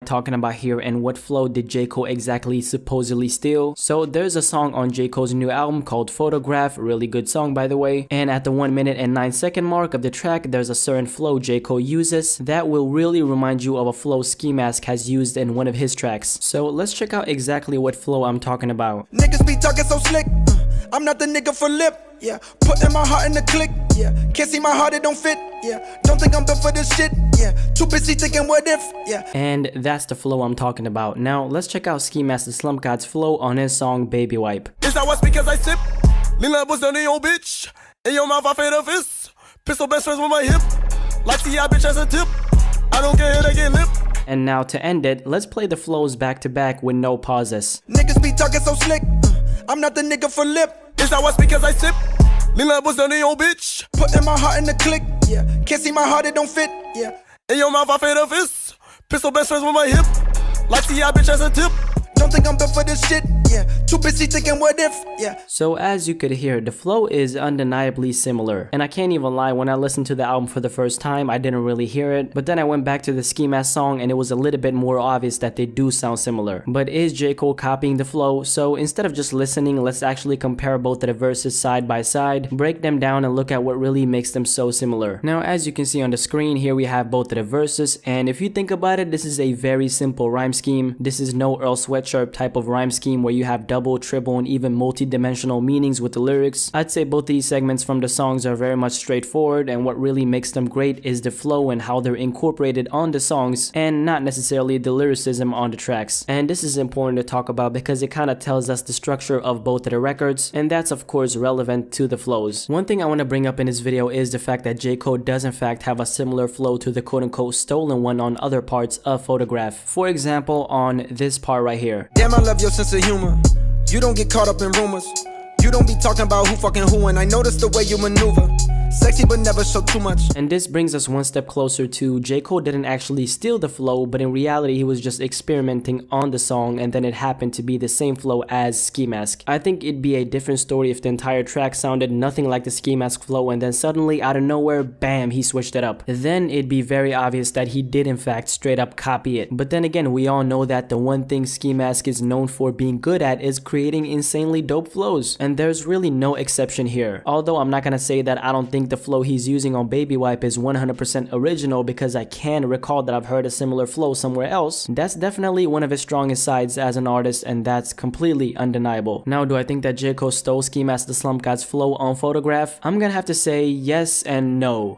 talking about here and what flow did J. Cole exactly supposedly steal? So there's a song on J. Cole's new album called Photograph, really good song by the way, and at the 1 minute and 9 second mark of the track there's a certain flow J. Cole uses that will really remind you of a flow Ski Mask has used in one of his tracks. So let's check out exactly what flow I'm talking about. Niggas be talking so slick, I'm not the nigga for lip, yeah. Putting my heart in the click, yeah. Can't see my heart, it don't fit, yeah. Don't think I'm built for this shit, yeah. Too busy thinking what if, yeah. And that's the flow I'm talking about. Now let's check out Ski Mask the Slump God's flow on his song Baby Wipe. It's how I speak as I sip. Lean up was done in your bitch. In your mouth I fade a fist. Pistol best friends with my hip. Like T.I. bitch as a tip. I don't care, they get lip. And now to end it, let's play the flows back to back with no pauses. Niggas be talking so slick, I'm not the nigga for lip. It's how I speak as I sip. Lean up was done in your bitch. Putting my heart in the click, yeah. Can't see my heart, it don't fit, yeah. In your mouth I fade a fist. Pistol best friends with my hip. Like T.I. bitch as a tip. Don't think I'm built for this shit, yeah. Too busy thinking what if, yeah. So as you could hear, the flow is undeniably similar. And I can't even lie, when I listened to the album for the first time, I didn't really hear it. But then I went back to the Ski Mask song and it was a little bit more obvious that they do sound similar. But is J. Cole copying the flow? So instead of just listening, let's actually compare both of the verses side by side, break them down and look at what really makes them so similar. Now as you can see on the screen, here we have both of the verses. And if you think about it, this is a very simple rhyme scheme. This is no Earl Sweatshirt type of rhyme scheme where you have double, triple, and even multi-dimensional meanings with the lyrics. I'd say both these segments from the songs are very much straightforward, and what really makes them great is the flow and how they're incorporated on the songs and not necessarily the lyricism on the tracks. And this is important to talk about because it kind of tells us the structure of both of the records, and that's of course relevant to the flows. One thing I want to bring up in this video is the fact that J. Cole does in fact have a similar flow to the quote-unquote stolen one on other parts of Photograph. For example, on this part right here. Damn, I love your sense of humor. You don't get caught up in rumors. You don't be talking about who fucking who, and I notice the way you maneuver. Sexy but never show too much. And this brings us one step closer to J. Cole didn't actually steal the flow, but in reality he was just experimenting on the song and then it happened to be the same flow as Ski Mask. I think it'd be a different story if the entire track sounded nothing like the Ski Mask flow and then suddenly out of nowhere, bam, he switched it up. Then it'd be very obvious that he did in fact straight up copy it. But then again, we all know that the one thing Ski Mask is known for being good at is creating insanely dope flows. And there's really no exception here. Although I'm not gonna say that I don't think the flow he's using on Baby Wipe is 100% original, because I can recall that I've heard a similar flow somewhere else. That's definitely one of his strongest sides as an artist, and that's completely undeniable. Now, do I think that J. Cole stole Ski Mask the Slump God's flow on Photograph? I'm gonna have to say yes and no.